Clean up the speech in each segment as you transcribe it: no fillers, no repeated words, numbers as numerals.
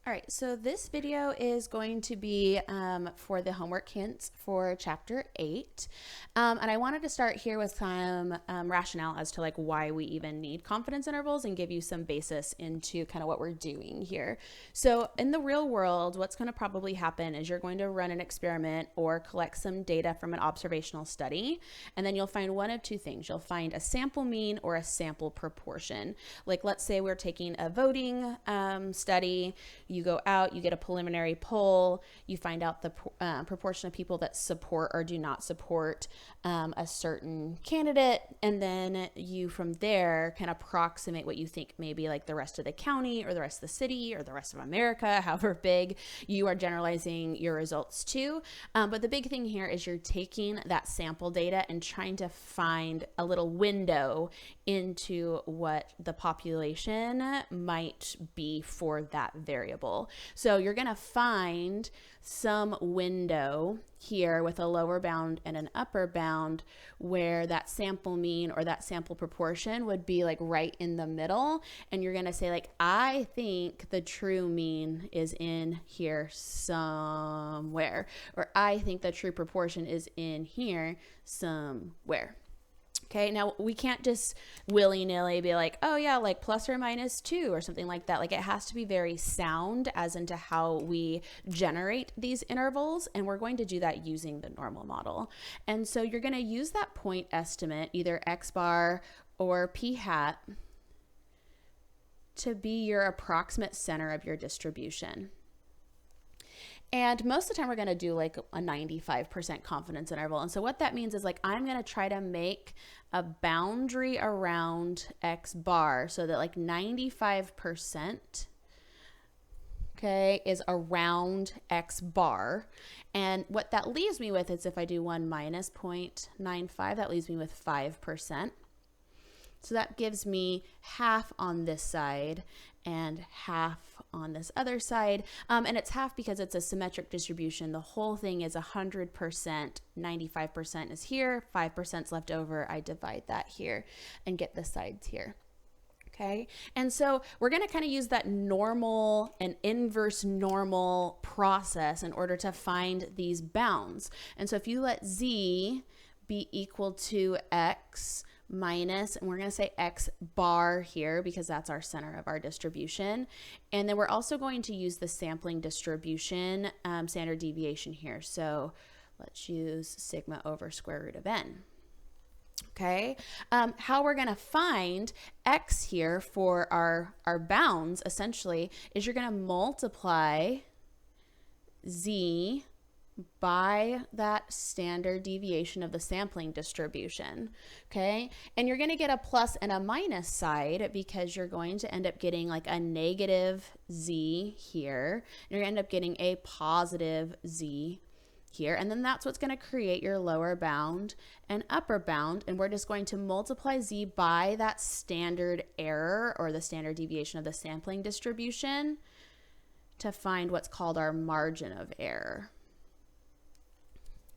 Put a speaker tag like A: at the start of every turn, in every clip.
A: All right, so this video is going to be for the homework hints for chapter 8. And I wanted to start here with some rationale as to like why we even need confidence intervals and give you some basis into kind of what we're doing here. So in the real world, what's going to probably happen is you're going to run an experiment or collect some data from an observational study, and then you'll find one of two things. You'll find a sample mean or a sample proportion. Like let's say we're taking a voting study. You go out, you get a preliminary poll, you find out the proportion of people that support or do not support a certain candidate, and then you from there can approximate what you think maybe like the rest of the county or the rest of the city or the rest of America, however big you are generalizing your results to. But the big thing here is you're taking that sample data and trying to find a little window into what the population might be for that variable. So you're going to find some window here with a lower bound and an upper bound where that sample mean or that sample proportion would be like right in the middle. And you're going to say like, I think the true mean is in here somewhere, or I think the true proportion is in here somewhere. Okay, now we can't just willy-nilly be like, oh yeah, like plus or minus 2 or something like that. Like it has to be very sound as into how we generate these intervals, and we're going to do that using the normal model. And so you're going to use that point estimate, either x bar or p hat, to be your approximate center of your distribution. And most of the time we're going to do like a 95% confidence interval. And so what that means is like I'm going to try to make a boundary around x bar so that like 95%, okay, is around x bar. And what that leaves me with is if I do 1 minus 0.95, that leaves me with 5%. So that gives me half on this side and half on this other side. And it's half because it's a symmetric distribution. The whole thing is 100%, 95% is here, 5% is left over. I divide that here and get the sides here. Okay, and so we're going to kind of use that normal and inverse normal process in order to find these bounds. And so if you let z be equal to x minus, and we're going to say x bar here because that's our center of our distribution. And then we're also going to use the sampling distribution standard deviation here. So let's use sigma over square root of n. Okay, how we're going to find x here for our bounds essentially is you're going to multiply z by that standard deviation of the sampling distribution, okay? And you're going to get a plus and a minus side because you're going to end up getting like a negative z here. You're going to end up getting a positive z here, and then that's what's going to create your lower bound and upper bound, and we're just going to multiply z by that standard error or the standard deviation of the sampling distribution to find what's called our margin of error.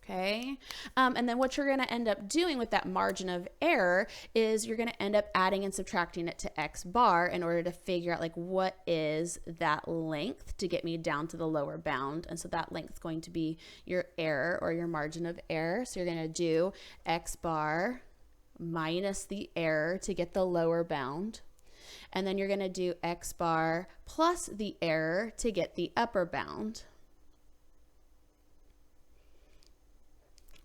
A: Okay, and then what you're going to end up doing with that margin of error is you're going to end up adding and subtracting it to x bar in order to figure out like what is that length to get me down to the lower bound. And so that length is going to be your error or your margin of error. So you're going to do x bar minus the error to get the lower bound. And then you're going to do x bar plus the error to get the upper bound.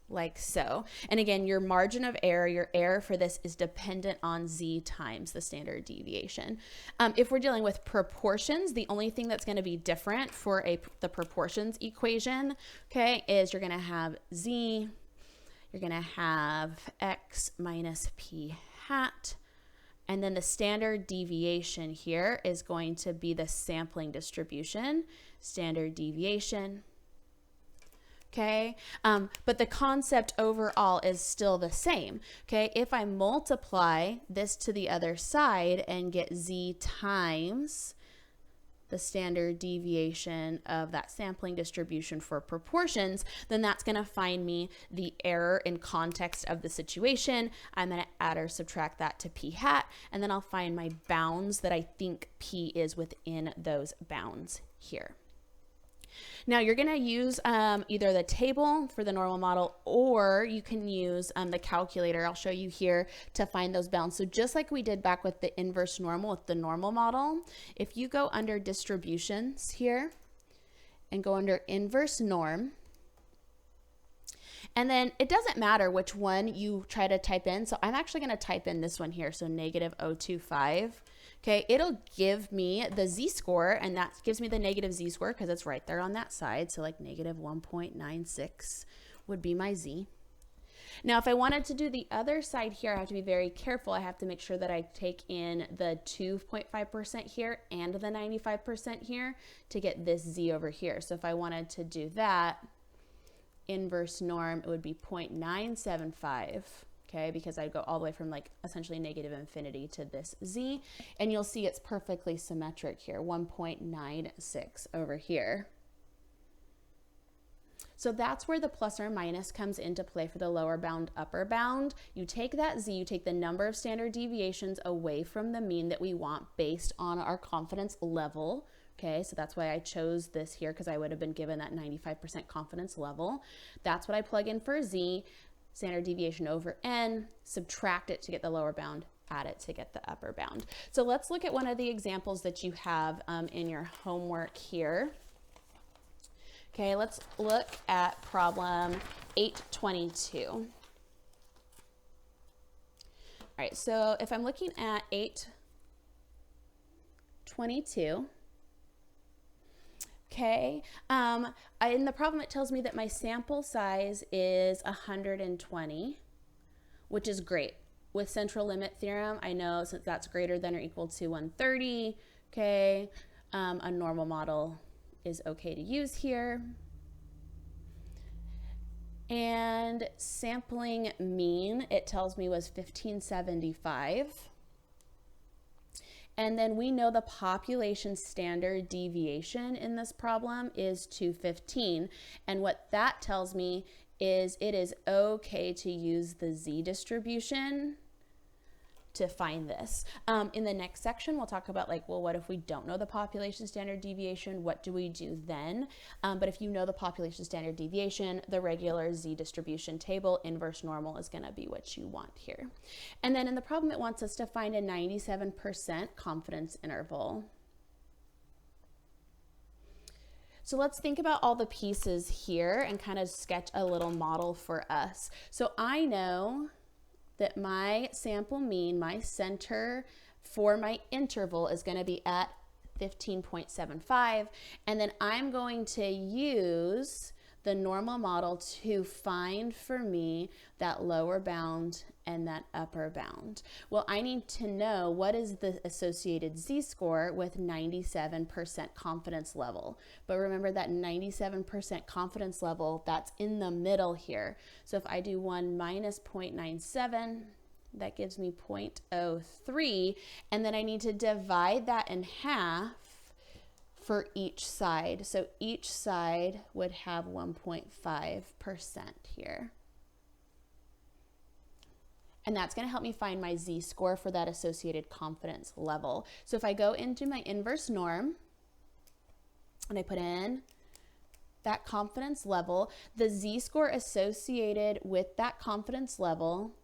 A: Like so. And again, your margin of error, your error for this is dependent on z times the standard deviation. If we're dealing with proportions, the only thing that's going to be different for the proportions equation, okay, is you're going to have z, you're going to have x minus p hat, and then the standard deviation here is going to be the sampling distribution, standard deviation. Okay, but the concept overall is still the same. Okay, if I multiply this to the other side and get z times the standard deviation of that sampling distribution for proportions, then that's going to find me the error in context of the situation. I'm going to add or subtract that to p hat, and then I'll find my bounds that I think p is within those bounds here. Now you're going to use either the table for the normal model, or you can use the calculator. I'll show you here to find those bounds. So just like we did back with the inverse normal with the normal model, if you go under distributions here and go under inverse norm, and then it doesn't matter which one you try to type in. So I'm actually going to type in this one here. So negative 0.25. Okay, it'll give me the z-score, and that gives me the negative z-score because it's right there on that side. So like negative 1.96 would be my z. Now, if I wanted to do the other side here, I have to be very careful. I have to make sure that I take in the 2.5% here and the 95% here to get this z over here. So if I wanted to do that, inverse norm, it would be 0.975. Okay, because I go all the way from like essentially negative infinity to this z, and you'll see it's perfectly symmetric here, 1.96 over here. So that's where the plus or minus comes into play for the lower bound, upper bound. You take that z, you take the number of standard deviations away from the mean that we want based on our confidence level. Okay, so that's why I chose this here, because I would have been given that 95% confidence level. That's what I plug in for z. Standard deviation over n, subtract it to get the lower bound, add it to get the upper bound. So let's look at one of the examples that you have in your homework here. Okay, let's look at problem 822. All right, so if I'm looking at 822, okay, in the problem it tells me that my sample size is 120, which is great. With central limit theorem, I know since that's greater than or equal to 130, okay, a normal model is okay to use here. And sampling mean, it tells me was 1575. And then we know the population standard deviation in this problem is 215. And what that tells me is it is okay to use the z distribution to find this. In the next section, we'll talk about like, well, what if we don't know the population standard deviation? What do we do then? But if you know the population standard deviation, the regular z distribution table, inverse normal, is gonna be what you want here. And then in the problem, it wants us to find a 97% confidence interval. So let's think about all the pieces here and kind of sketch a little model for us. So I know that my sample mean, my center for my interval, is going to be at 15.75, and then I'm going to use the normal model to find for me that lower bound and that upper bound. Well, I need to know what is the associated z-score with 97% confidence level. But remember that 97% confidence level, that's in the middle here. So if I do 1 minus 0.97, that gives me 0.03, and then I need to divide that in half for each side. So each side would have 1.5% here. And that's going to help me find my z-score for that associated confidence level. So if I go into my inverse norm and I put in that confidence level, the z-score associated with that confidence level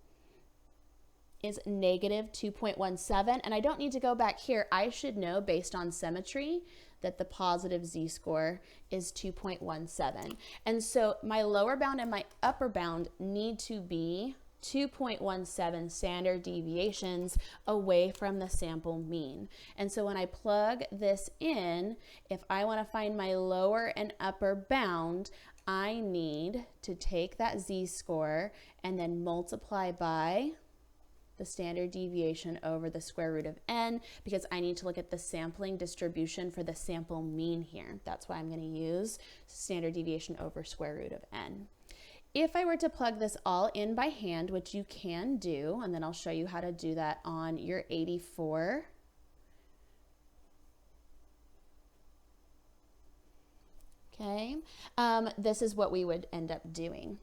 A: is negative 2.17. And I don't need to go back here. I should know based on symmetry that the positive z-score is 2.17. And so my lower bound and my upper bound need to be 2.17 standard deviations away from the sample mean. And so when I plug this in, if I want to find my lower and upper bound, I need to take that z-score and then multiply by the standard deviation over the square root of n, because I need to look at the sampling distribution for the sample mean here. That's why I'm going to use standard deviation over square root of n. If I were to plug this all in by hand, which you can do, and then I'll show you how to do that on your 84. Okay, this is what we would end up doing.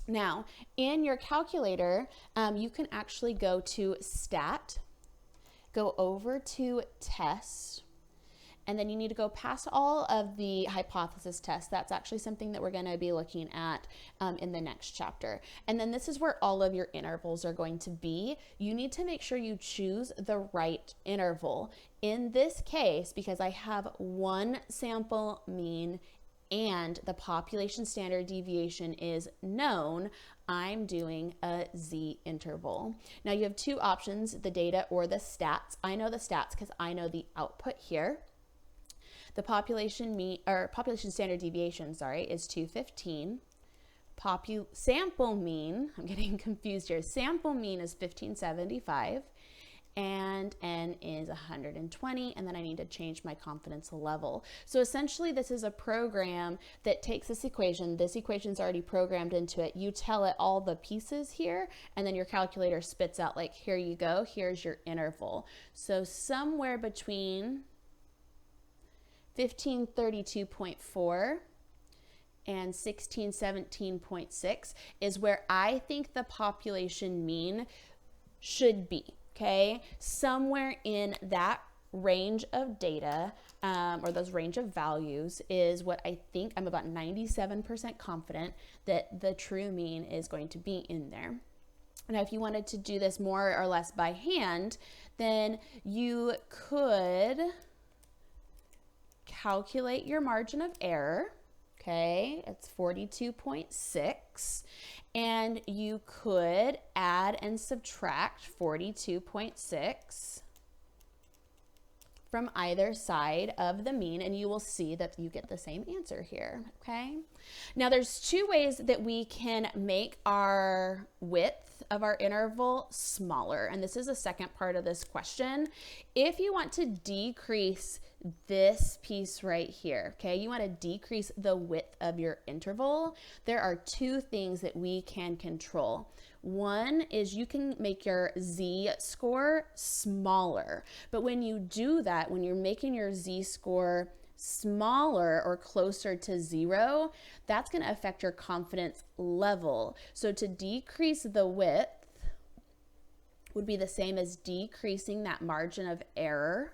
A: Now, in your calculator, you can actually go to Stat, go over to Test, and then you need to go past all of the hypothesis tests. That's actually something that we're going to be looking at in the next chapter. And then this is where all of your intervals are going to be. You need to make sure you choose the right interval. In this case, because I have one sample mean and the population standard deviation is known, I'm doing a Z interval. Now you have two options, the data or the stats. I know the stats because I know the output here. The population standard deviation, is 215. Sample mean, I'm getting confused here. Sample mean is 1575 and N is 120, and then I need to change my confidence level. So essentially this is a program that takes this equation's already programmed into it. You tell it all the pieces here, and then your calculator spits out like, here you go, here's your interval. So somewhere between 1532.4 and 1617.6 is where I think the population mean should be, okay? Somewhere in that range of data, or those range of values is what I think. I'm about 97% confident that the true mean is going to be in there. Now, if you wanted to do this more or less by hand, then you could calculate your margin of error. Okay, it's 42.6, and you could add and subtract 42.6 from either side of the mean, and you will see that you get the same answer here. Okay, now there's two ways that we can make our width of our interval smaller, and this is the second part of this question. If you want to decrease this piece right here, okay, you want to decrease the width of your interval, there are two things that we can control. One is you can make your z-score smaller, but when you do that, when you're making your z-score smaller or closer to 0, that's going to affect your confidence level. So to decrease the width would be the same as decreasing that margin of error.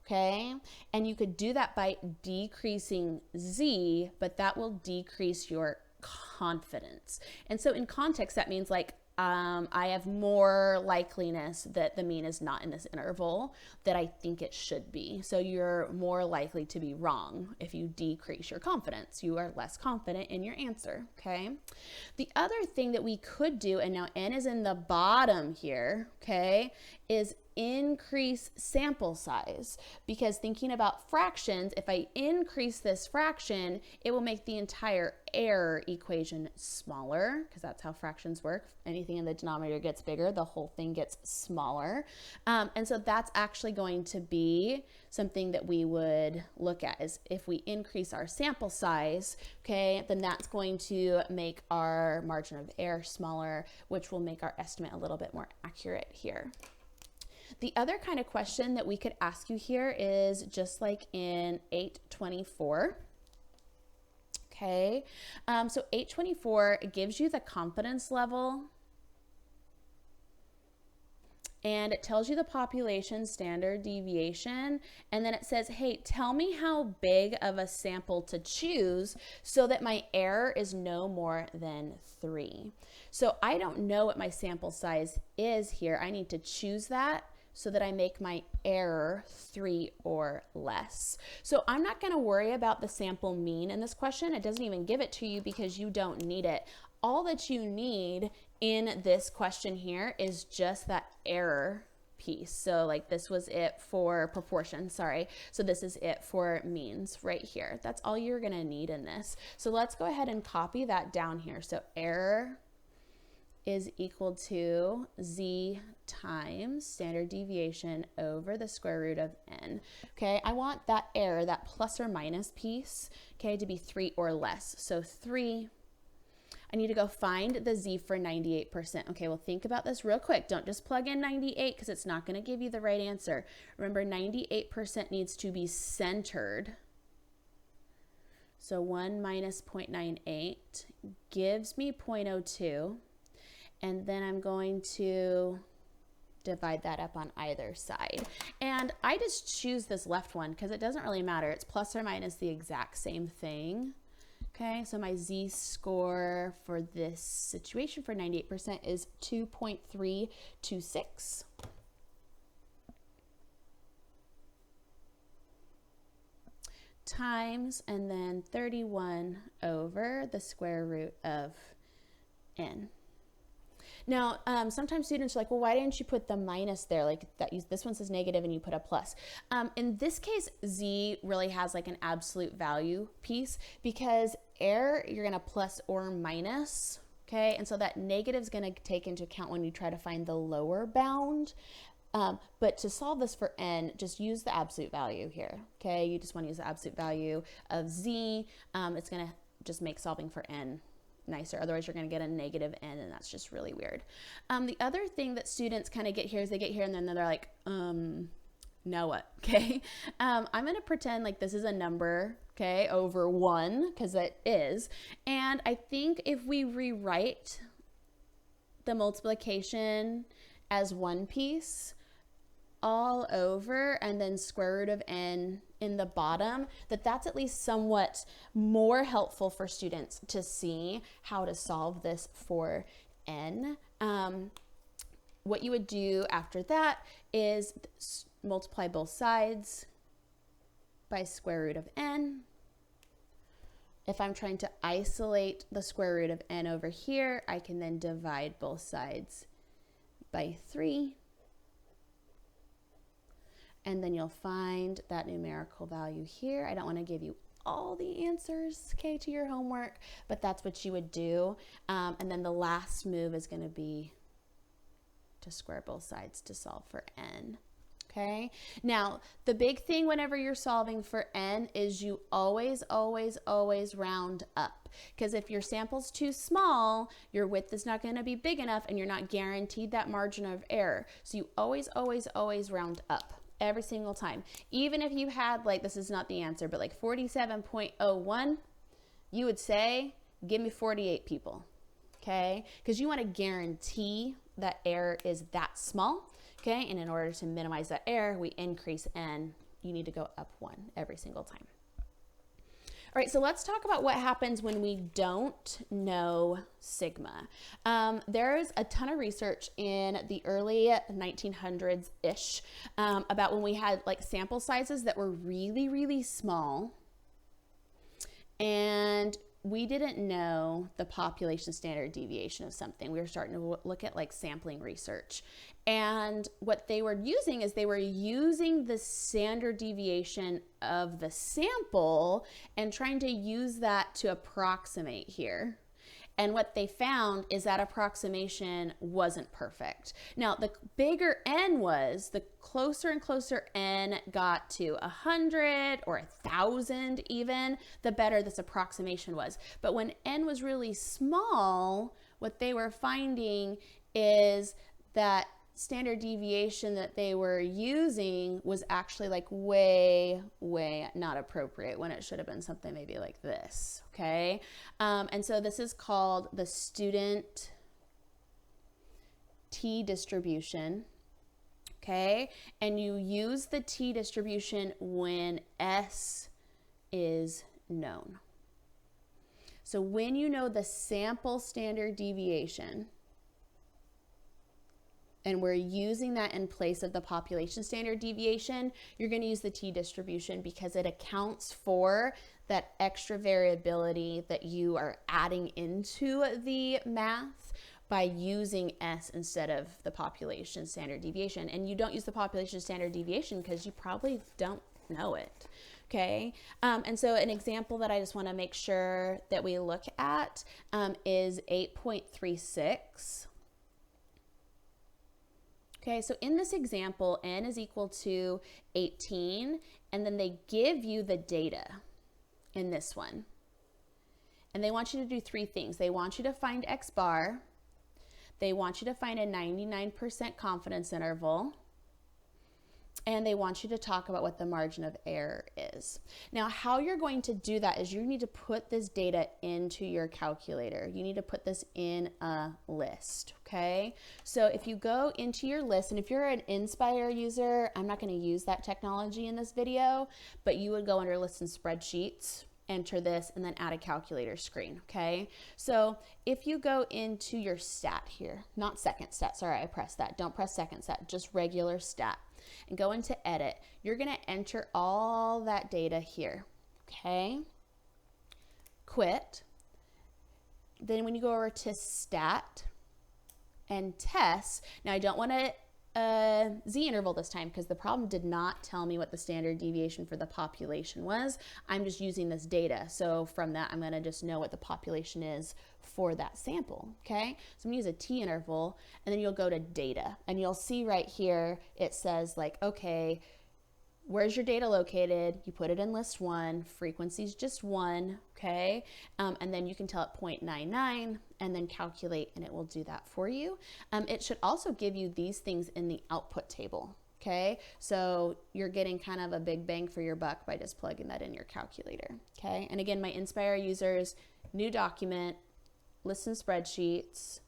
A: Okay, and you could do that by decreasing Z, but that will decrease your confidence. And so in context, that means like I have more likeliness that the mean is not in this interval that I think it should be. So you're more likely to be wrong if you decrease your confidence. You are less confident in your answer, okay? The other thing that we could do, and now N is in the bottom here, okay, is increase sample size, because thinking about fractions, if I increase this fraction, it will make the entire error equation smaller, because that's how fractions work. Anything in the denominator gets bigger, the whole thing gets smaller. And so that's actually going to be something that we would look at, is if we increase our sample size, okay, then that's going to make our margin of error smaller, which will make our estimate a little bit more accurate here. The other kind of question that we could ask you here is just like in 824. Okay, so 824, it gives you the confidence level, and it tells you the population standard deviation, and then it says, hey, tell me how big of a sample to choose so that my error is no more than 3. So I don't know what my sample size is here. I need to choose that so that I make my error 3 or less. So I'm not going to worry about the sample mean in this question. It doesn't even give it to you because you don't need it. All that you need in this question here is just that error piece. So like this was it for proportion, sorry. So this is it for means right here. That's all you're going to need in this. So let's go ahead and copy that down here. So error is equal to Z times standard deviation over the square root of N. Okay, I want that error, that plus or minus piece, okay, to be 3 or less. So 3, I need to go find the Z for 98%. Okay, well, think about this real quick. Don't just plug in 98 because it's not going to give you the right answer. Remember, 98% needs to be centered. So 1 minus 0.98 gives me 0.02. And then I'm going to divide that up on either side. And I just choose this left one because it doesn't really matter. It's plus or minus the exact same thing. Okay, so my z-score for this situation for 98% is 2.326. Times, and then 31 over the square root of n. Now, sometimes students are like, well, why didn't you put the minus there? Like this one says negative and you put a plus. In this case, z really has like an absolute value piece because error, you're gonna plus or minus, okay? And so that negative is gonna take into account when you try to find the lower bound. But to solve this for n, just use the absolute value here, okay? You just wanna use the absolute value of z. It's gonna just make solving for n nicer. Otherwise, you're going to get a negative n, and that's just really weird. The other thing that students kind of get here is they get here, and then they're like, now what? Okay. I'm going to pretend like this is a number, okay, over 1, because it is. And I think if we rewrite the multiplication as one piece all over and then square root of n in the bottom, that's at least somewhat more helpful for students to see how to solve this for n. What you would do after that is multiply both sides by square root of n. If I'm trying to isolate the square root of n over here, I can then divide both sides by 3. And then you'll find that numerical value here. I don't want to give you all the answers, okay, to your homework, but that's what you would do. And then the last move is going to be to square both sides to solve for n. Okay. Now, the big thing whenever you're solving for n is you always, always, always round up. Because if your sample's too small, your width is not going to be big enough and you're not guaranteed that margin of error. So you always, always, always round up. Every single time. Even if you had, like, this is not the answer, but like 47.01, you would say, give me 48 people, okay? Because you want to guarantee that error is that small, okay? And in order to minimize that error, we increase n. You need to go up 1 every single time. All right, so let's talk about what happens when we don't know sigma. There's a ton of research in the early 1900s-ish about when we had like sample sizes that were really, really small, and we didn't know the population standard deviation of something. We were starting to look at like sampling research. And what they were using is they were using the standard deviation of the sample and trying to use that to approximate here. And what they found is that approximation wasn't perfect. Now, the bigger n was, the closer and closer n got to 100 or 1,000 even, the better this approximation was. But when n was really small, what they were finding is that standard deviation that they were using was actually like way, way not appropriate when it should have been something maybe like this, okay? And so this is called the student t-distribution, okay? And you use the t-distribution when S is known. So when you know the sample standard deviation, and we're using that in place of the population standard deviation, you're going to use the t-distribution because it accounts for that extra variability that you are adding into the math by using S instead of the population standard deviation. And you don't use the population standard deviation because you probably don't know it. Okay, and so an example that I just want to make sure that we look at is 8.36. Okay, so in this example, n is equal to 18, and then they give you the data in this one. And they want you to do 3 things. They want you to find x bar, they want you to find a 99% confidence interval, and they want you to talk about what the margin of error is. Now, how you're going to do that is you need to put this data into your calculator. You need to put this in a list, okay? So if you go into your list, and if you're an Inspire user, I'm not going to use that technology in this video, but you would go under Lists and Spreadsheets, enter this, and then add a calculator screen, okay? So if you go into your stat here, not second stat, sorry, I pressed that. Don't press second stat, just regular stat. And go into edit, you're gonna enter all that data here, okay? Quit. Then when you go over to stat and test, now I don't wanna z-interval this time because the problem did not tell me what the standard deviation for the population was. I'm just using this data. So from that, I'm gonna just know what the population is for that sample, okay? So I'm gonna use a t-interval, and then you'll go to data, and you'll see right here, it says like, okay, where's your data located? You put it in list 1, frequency's just 1, okay? And then you can tell it 0.99 and then calculate, and it will do that for you. It should also give you these things in the output table, okay? So you're getting kind of a big bang for your buck by just plugging that in your calculator, okay? And again, my Inspire users, new document, lists and spreadsheets,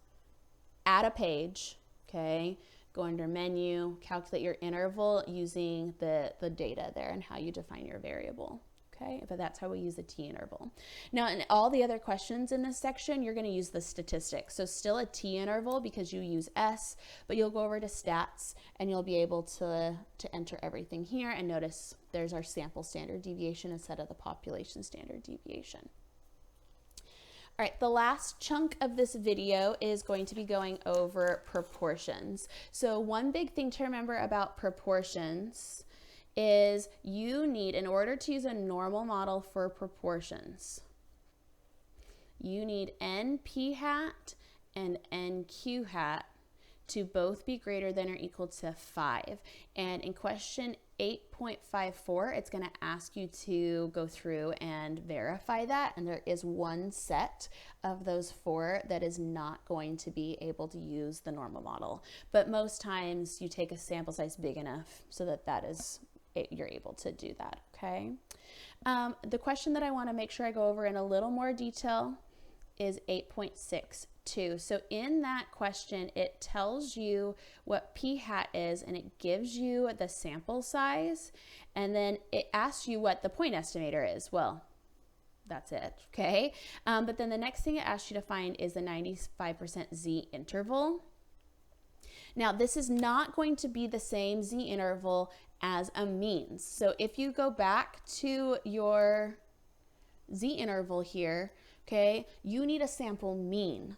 A: add a page, okay? Go under menu, calculate your interval using the data there and how you define your variable, okay? But that's how we use the t-interval. Now, in all the other questions in this section, you're gonna use the statistics. So still a t-interval because you use S, but you'll go over to stats and you'll be able to enter everything here, and notice there's our sample standard deviation instead of the population standard deviation. All right, the last chunk of this video is going to be going over proportions. So one big thing to remember about proportions is you need, in order to use a normal model for proportions, you need NP hat and NQ hat to both be greater than or equal to 5. And in question 8.54, it's going to ask you to go through and verify that. And there is one set of those 4 that is not going to be able to use the normal model. But most times you take a sample size big enough so that you're able to do that, okay? The question that I want to make sure I go over in a little more detail is 8.62. So in that question, it tells you what p hat is, and it gives you the sample size, and then it asks you what the point estimator is. Well, that's it, okay? But then the next thing it asks you to find is the 95% z interval. Now, this is not going to be the same z interval as a means. So if you go back to your z interval here, okay, you need a sample mean.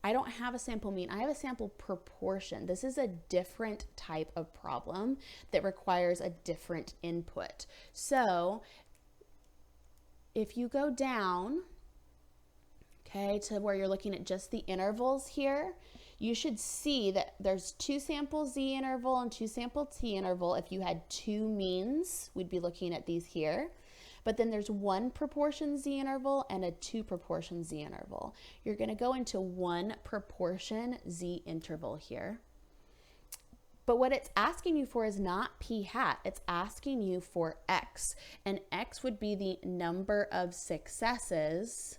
A: I don't have a sample mean, I have a sample proportion. This is a different type of problem that requires a different input. So if you go down, okay, to where you're looking at just the intervals here, you should see that there's 2 sample z interval and 2 sample t interval. If you had 2 means, we'd be looking at these here. But then there's 1 proportion z interval and a 2 proportion z interval. You're going to go into 1 proportion z interval here. But what it's asking you for is not p hat, it's asking you for x. And x would be the number of successes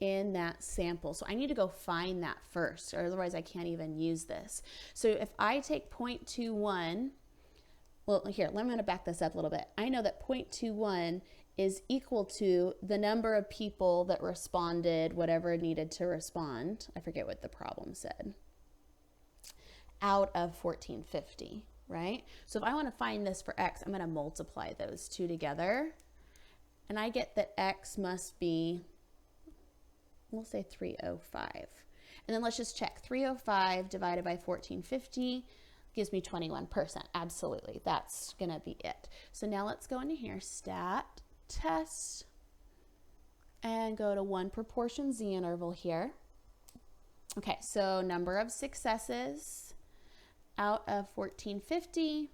A: in that sample. So I need to go find that first, or otherwise I can't even use this. So if I take 0.21, well, here, I'm going to back this up a little bit. I know that 0.21 is equal to the number of people that responded whatever needed to respond. I forget what the problem said. Out of 1450, right? So if I want to find this for x, I'm going to multiply those 2 together. And I get that x must be, we'll say 305. And then let's just check. 305 divided by 1450 gives me 21%. Absolutely, that's gonna be it. So now let's go into here, stat, test, and go to 1 proportion z interval here. Okay, so number of successes out of 1450,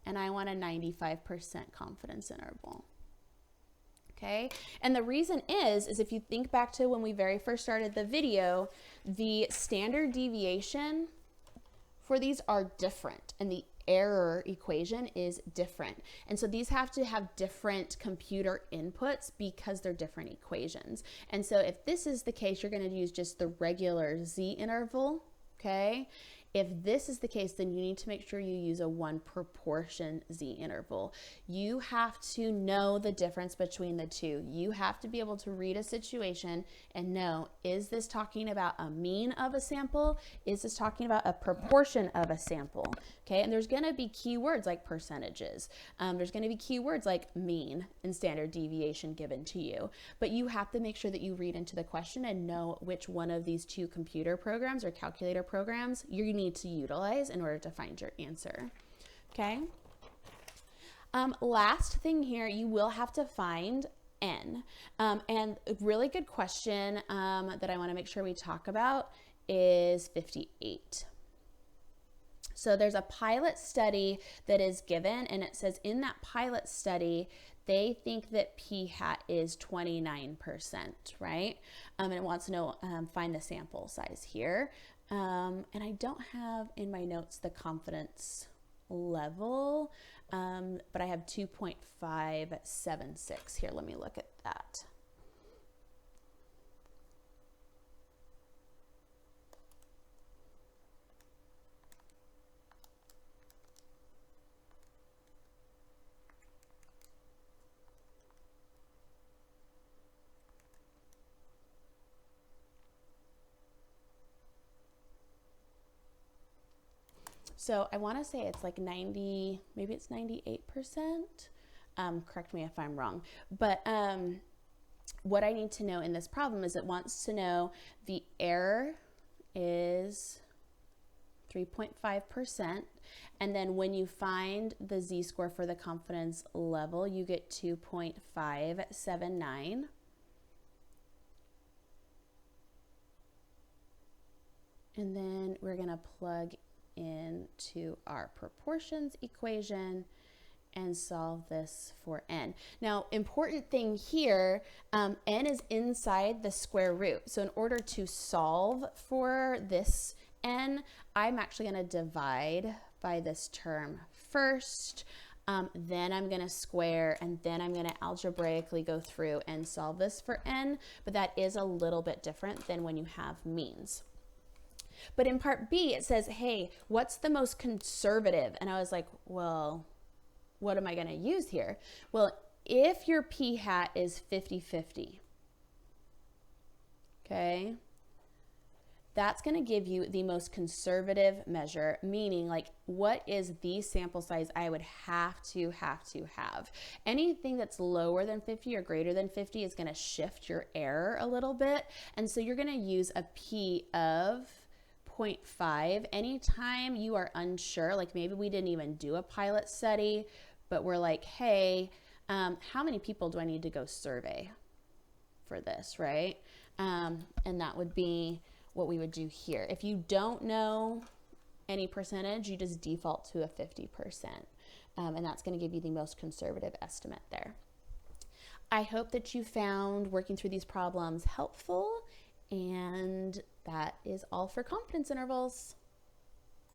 A: and I want a 95% confidence interval. Okay, and the reason is if you think back to when we very first started the video, the standard deviation for these are different, and the error equation is different. And so these have to have different computer inputs because they're different equations. And so if this is the case, you're going to use just the regular z interval, okay? If this is the case, then you need to make sure you use a one proportion z interval. You have to know the difference between the two. You have to be able to read a situation and know, is this talking about a mean of a sample? Is this talking about a proportion of a sample? Okay, and there's going to be keywords like percentages. There's going to be keywords like mean and standard deviation given to you. But you have to make sure that you read into the question and know which one of these two computer programs or calculator programs you need to utilize in order to find your answer. Okay. Last thing here, you will have to find n. And a really good question that I want to make sure we talk about is 58. So there's a pilot study that is given, and it says in that pilot study, they think that p hat is 29%, right? And it wants to know, find the sample size here. And I don't have in my notes the confidence level, but I have 2.576 here. Let me look at that. So I want to say it's like 90, maybe it's 98%. Correct me if I'm wrong. But what I need to know in this problem is it wants to know the error is 3.5%. And then when you find the z-score for the confidence level, you get 2.579. And then we're going to plug into our proportions equation and solve this for n. Now, important thing here, n is inside the square root. So in order to solve for this n, I'm actually going to divide by this term first. Then I'm going to square, and then I'm going to algebraically go through and solve this for n. But that is a little bit different than when you have means. But in part B, it says, hey, what's the most conservative? And I was like, well, what am I going to use here? Well, if your p hat is 50-50, okay, that's going to give you the most conservative measure, meaning like what is the sample size I would have to have. Anything that's lower than 50 or greater than 50 is going to shift your error a little bit. And so you're going to use a p of 0.5 anytime you are unsure, like maybe we didn't even do a pilot study, but we're like, hey, how many people do I need to go survey for this, right? And that would be what we would do here. If you don't know any percentage, you just default to a 50%, and that's going to give you the most conservative estimate there. I hope that you found working through these problems helpful, and that is all for confidence intervals.